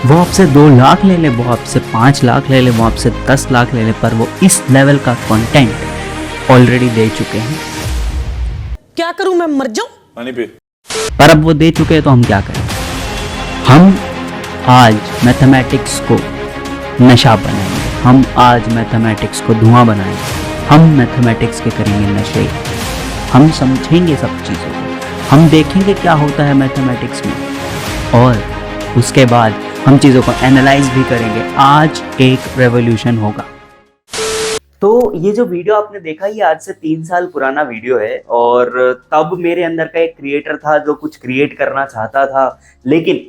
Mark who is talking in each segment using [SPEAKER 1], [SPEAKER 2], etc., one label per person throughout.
[SPEAKER 1] वो आपसे 2 लाख ले ले, वो आपसे 5 लाख ले ले, वो आपसे 10 लाख ले ले, पर वो इस लेवल का कंटेंट ऑलरेडी दे चुके हैं।
[SPEAKER 2] क्या करूं, मैं मर जाऊं?
[SPEAKER 3] पानी पी।
[SPEAKER 1] पर अब वो दे चुके हैं तो हम क्या करें? हम आज मैथमेटिक्स को नशा बनाएंगे, हम आज मैथमेटिक्स को धुआं बनाएंगे, हम मैथमेटिक्स के करेंगे नशे, हम समझेंगे सब चीज़ों को, हम देखेंगे क्या होता है मैथमेटिक्स में, और उसके बाद हम चीज़ों को एनालाइज भी करेंगे। आज एक रेवोल्यूशन होगा। तो ये जो वीडियो आपने देखा, ये आज से 3 साल पुराना वीडियो है, और तब मेरे अंदर का एक क्रिएटर था जो कुछ क्रिएट करना चाहता था, लेकिन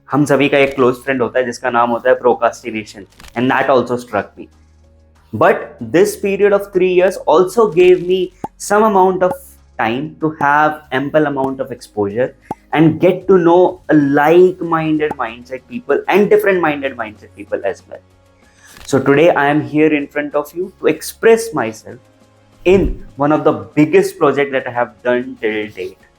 [SPEAKER 1] हम सभी का एक क्लोज फ्रेंड होता है जिसका नाम होता है procrastination, and that also struck me. But this period of 3 years also gave me some amount of time to have ample amount of exposure and get to know a like-minded mindset people and different minded mindset people as well. So today I am here in front of you to express myself in one of the biggest project that I have done till date.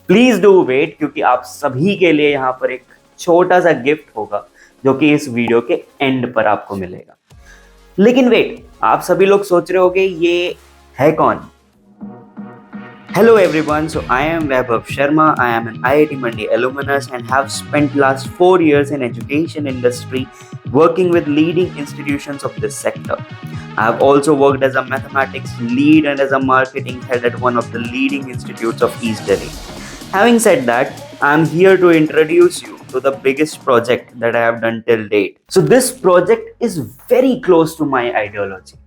[SPEAKER 1] Please do wait, क्योंकि आप सभी के लिए यहाँ पर एक छोटा सा गिफ्ट होगा जो कि इस वीडियो के एंड पर आपको मिलेगा। लेकिन वेट, आप सभी लोग सोच रहे होंगे ये है कौन? Hello everyone, so I am Vaibhav Sharma. I am an IIT Mandi alumnus and have spent last 4 years in education industry working with leading institutions of this sector. I have also worked as a mathematics lead and as a marketing head at one of the leading institutes of East Delhi. Having said that, I am here to introduce you to the biggest project that I have done till date. So this project is very close to my ideology,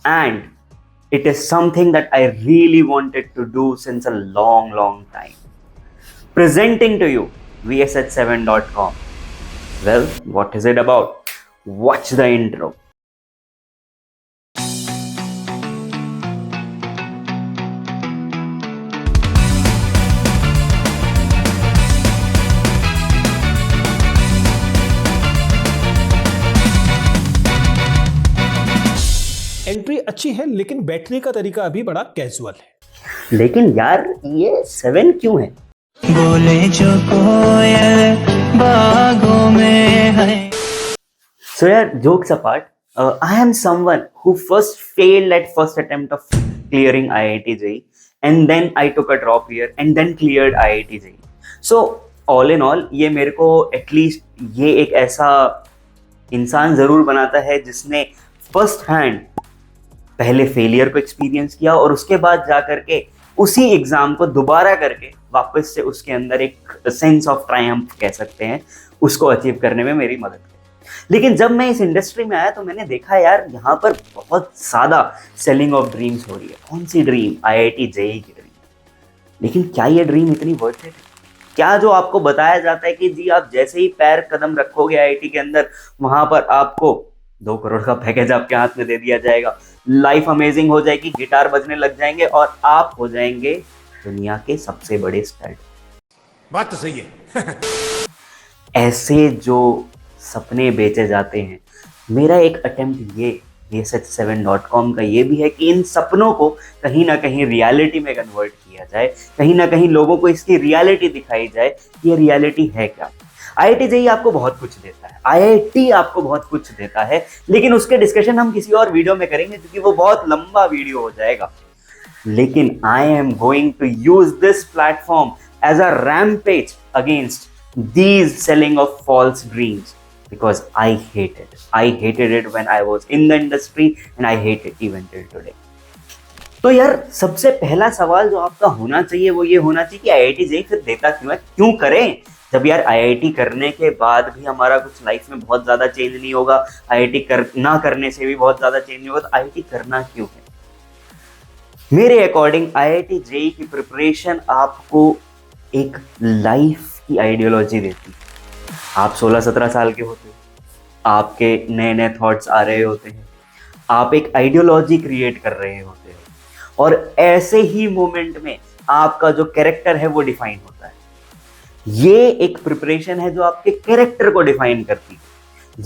[SPEAKER 1] and it is something that I really wanted to do since a long time. Presenting to you vsh7.com. Well, what is it about? Watch the intro.
[SPEAKER 4] Entry अच्छी है, लेकिन बैठने का तरीका अभी बड़ा casual है।
[SPEAKER 1] लेकिन यार ये 7 क्यों है?
[SPEAKER 5] बोले जो कोयल बागों में है।
[SPEAKER 1] So यार, jokes apart, I am someone who first failed at first attempt of clearing IIT JEE, and then I took a drop year and then cleared IIT JEE. So all in all, ये मेरे को at least ये एक ऐसा इंसान ज़रूर बनाता है जिसने फर्स्ट हैंड पहले फेलियर को एक्सपीरियंस किया और उसके बाद जा करके उसी एग्जाम को दोबारा करके वापस से उसके अंदर एक सेंस ऑफ ट्रायम्फ कह सकते हैं, उसको अचीव करने में मेरी मदद की। लेकिन जब मैं इस इंडस्ट्री में आया तो मैंने देखा यार यहाँ पर बहुत ज़्यादा सेलिंग ऑफ ड्रीम्स हो रही है। कौन सी ड्रीम? IIT JEE की ड्रीम। लेकिन क्या ये ड्रीम इतनी वर्थ इट? क्या जो आपको बताया जाता है कि जी आप जैसे ही पैर कदम रखोगे IIT के अंदर, वहां पर आपको 2 करोड़ का पैकेज आपके हाथ में दे दिया जाएगा, लाइफ अमेजिंग हो जाएगी, गिटार बजने लग जाएंगे और आप हो जाएंगे दुनिया के सबसे बड़े स्टार?
[SPEAKER 4] बात तो सही है।
[SPEAKER 1] ऐसे जो सपने बेचे जाते हैं, मेरा एक अटेम्प्ट ये vsh7.com का ये भी है कि इन सपनों को कहीं ना कहीं रियलिटी में कन्वर्ट किया जाए, कहीं ना कहीं लोगों को इसकी रियलिटी दिखाई जाए कि ये रियलिटी है क्या। IIT JEE आपको बहुत कुछ देता है, IIT आपको बहुत कुछ देता है, लेकिन उसके डिस्कशन हम किसी और वीडियो में करेंगे क्योंकि वो बहुत लंबा वीडियो हो जाएगा। लेकिन I am going to use this platform as a rampage against these selling of false dreams, because I hated it when I was in the industry and I hate it even till today. तो यार सबसे पहला सवाल जो आपका होना चाहिए वो ये होना चाहिए कि IIT JEE फिर देता क्यों है, क्यों करें? जब यार IIT करने के बाद भी हमारा कुछ लाइफ में बहुत ज़्यादा चेंज नहीं होगा, IIT ना करने से भी बहुत ज़्यादा चेंज नहीं होगा, तो IIT करना क्यों है? मेरे अकॉर्डिंग IIT JEE की प्रिपरेशन आपको एक लाइफ की आइडियोलॉजी देती है। आप 16-17 साल के होते हैं, आपके नए नए थॉट्स आ रहे होते हैं, आप एक आइडियोलॉजी क्रिएट कर रहे होते हैं, और ऐसे ही मोमेंट में आपका जो कैरेक्टर है वो डिफाइन होता है। ये एक प्रिपरेशन है जो आपके कैरेक्टर को डिफाइन करती है।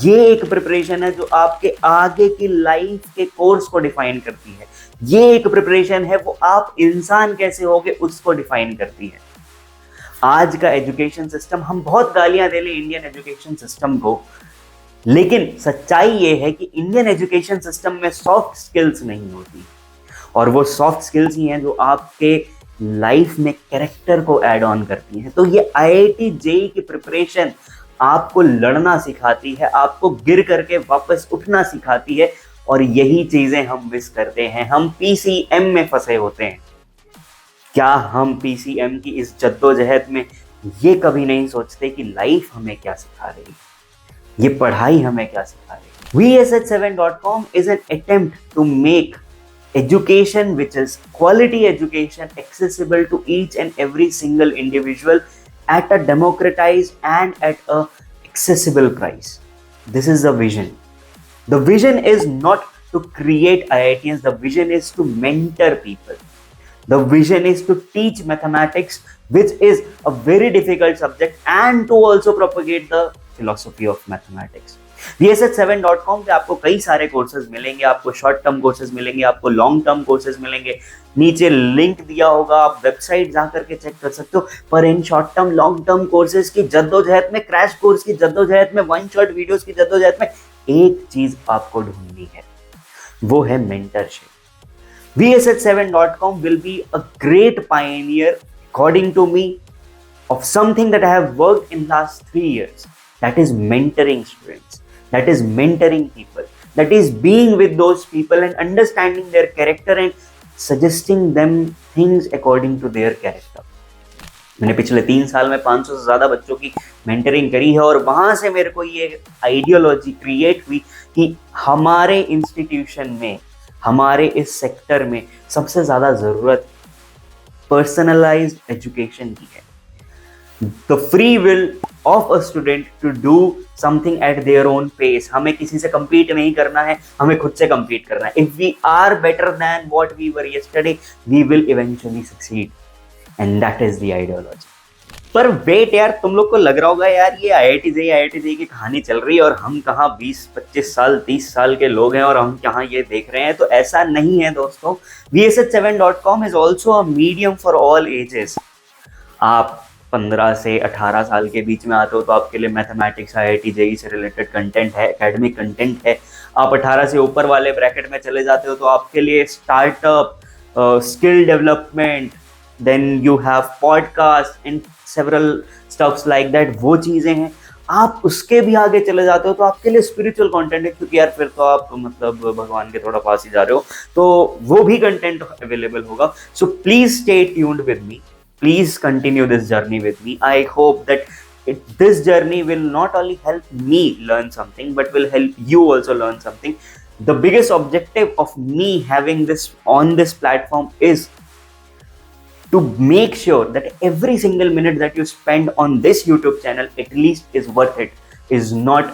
[SPEAKER 1] ये एक प्रिपरेशन है जो आपके आगे की लाइफ के कोर्स को डिफाइन करती है। ये एक प्रिपरेशन है वो आप इंसान कैसे होगे उसको डिफाइन करती है। आज का एजुकेशन सिस्टम, हम बहुत गालियां दे लें इंडियन एजुकेशन सिस्टम को, लेकिन सच्चाई ये है कि इंडियन एजुकेशन सिस्टम में सॉफ्ट स्किल्स नहीं होती, और वो सॉफ्ट स्किल्स ही हैं जो आपके लाइफ में कैरेक्टर को ऐड ऑन करती हैं। तो ये आईआईटी जेईई की प्रिपरेशन आपको लड़ना सिखाती है, आपको गिर करके वापस उठना सिखाती है, और यही चीजें हम मिस करते हैं। हम पीसीएम में फंसे होते हैं। क्या हम पीसीएम की इस जद्दोजहद में ये कभी नहीं सोचते कि लाइफ हमें क्या सिखा रही है, ये पढ़ाई हमें क्या सिखा रही है। VSH7.com is an attempt to make education, which is quality education, accessible to each and every single individual at a democratized and at a accessible price. This is the vision. The vision is not to create IITians. The vision is to mentor people. The vision is to teach mathematics, which is a very difficult subject, and to also propagate the philosophy of mathematics. VSH7.com पे आपको कई सारे courses मिलेंगे, आपको short term courses मिलेंगे, आपको long term courses मिलेंगे। नीचे लिंक दिया होगा, आप वेबसाइट जा करके चेक कर सकते हो। पर in short term long term courses की जद्दोजहद में, क्रैश कोर्स की जद्दोजहद में, वन शॉट वीडियोस की जद्दोजहद में एक चीज आपको ढूंढनी है, वो है mentorship. VSH7.com will be a great pioneer, according to me, of something that I have worked in last 3 years. That is mentoring students. That is mentoring people. That is being with those people and understanding their character and suggesting them things according to their character. मैंने पिछले 3 साल में 500 से ज़्यादा बच्चों की mentoring करी है, और वहाँ से मेरे को ये आइडियोलॉजी क्रिएट हुई कि हमारे इंस्टीट्यूशन में, हमारे इस सेक्टर में सबसे ज़्यादा ज़रूरत पर्सनलाइज्ड एजुकेशन की है। The free will of a student to do something at their own pace. हमें किसी से compete नहीं करना है, हमें खुद से compete करना है। If we are better than what we were yesterday, we will eventually succeed. And that is the ideology. पर वेट यार, तुम लोग को लग रहा होगा यार ये आईआईटी जेईई की कहानी चल रही है और हम कहाँ 20-25 साल 30 साल के लोग हैं और हम कहाँ ये देख रहे हैं। तो ऐसा नहीं है दोस्तों। VSH7.com is also a medium for all ages. आप 15 से 18 साल के बीच में आते हो तो आपके लिए मैथमेटिक्स, आईआईटी जेईई से रिलेटेड कंटेंट है, एकेडमिक कंटेंट है। आप 18 से ऊपर वाले ब्रैकेट में चले जाते हो तो आपके लिए startup, skill development, then you have podcast and several stuffs like that, वो चीज़ें हैं। आप उसके भी आगे चले जाते हो तो आपके लिए स्पिरिचुअल कंटेंट है, क्योंकि यार फिर तो आप मतलब भगवान के थोड़ा पास ही जा रहे हो, तो वो भी कंटेंट अवेलेबल होगा। So please stay tuned with me, please continue this journey with me. I hope that this journey will not only help me learn something, but will help you also learn something. The biggest objective of me having this on this platform is to make sure that every single minute that you spend on this YouTube channel at least is worth it, is not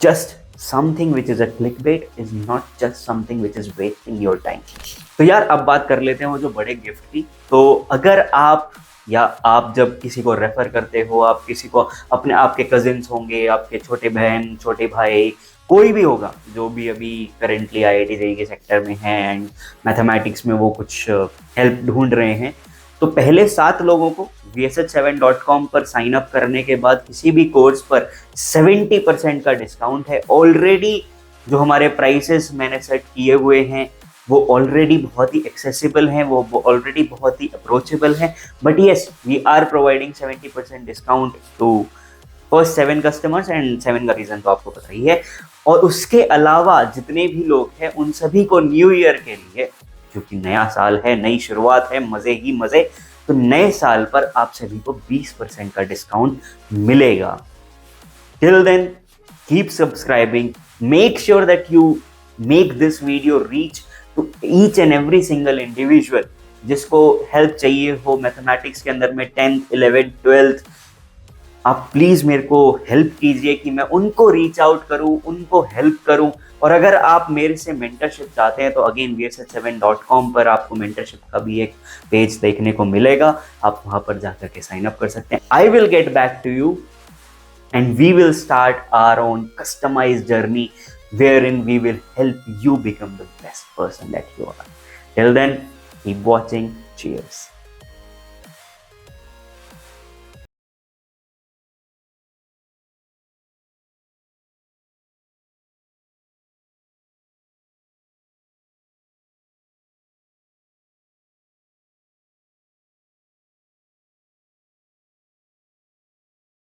[SPEAKER 1] just something which is a clickbait, is not just something which is wasting your time. तो यार अब बात कर लेते हैं वो जो बड़े गिफ्ट की। तो अगर आप या आप जब किसी को रेफर करते हो, आप किसी को अपने, आपके कजिन्स होंगे, आपके छोटे बहन, छोटे भाई, कोई भी होगा जो भी अभी करेंटली आईआईटी जेईई के सेक्टर में है एंड मैथमेटिक्स में वो कुछ हेल्प ढूंढ रहे हैं, तो पहले 7 लोगों को VSH7.com पर साइन अप करने के बाद किसी भी कोर्स पर 70% का डिस्काउंट है। ऑलरेडी जो हमारे प्राइसेस मैंने सेट किए हुए हैं वो ऑलरेडी बहुत ही एक्सेसिबल हैं, वो ऑलरेडी बहुत ही अप्रोचेबल हैं, but yes we are providing 70% discount to first 7 customers, and 7 का रीज़न तो आपको पता ही है। और उसके अलावा जितने भी लोग हैं उन सभी को न्यू ईयर के लिए, क्योंकि नया साल है, नई शुरुआत है, मज़े ही मज़े, तो नए साल पर आप सभी को 20% का डिस्काउंट मिलेगा। Till then keep subscribing, make sure that you make this video reach to each and every single individual जिसको हेल्प चाहिए हो मैथमेटिक्स के अंदर में, 10th 11th 12th। आप प्लीज़ मेरे को हेल्प कीजिए कि मैं उनको रीच आउट करूं, उनको हेल्प करूं। और अगर आप मेरे से मेंटरशिप चाहते हैं तो अगेन VSH7.com पर आपको मेंटरशिप का भी एक पेज देखने को मिलेगा, आप वहाँ पर जाकर के साइन अप कर सकते हैं। I will get back to you and we will start our own customized journey wherein we will help you become the best person that you are. Till then, keep watching. Cheers.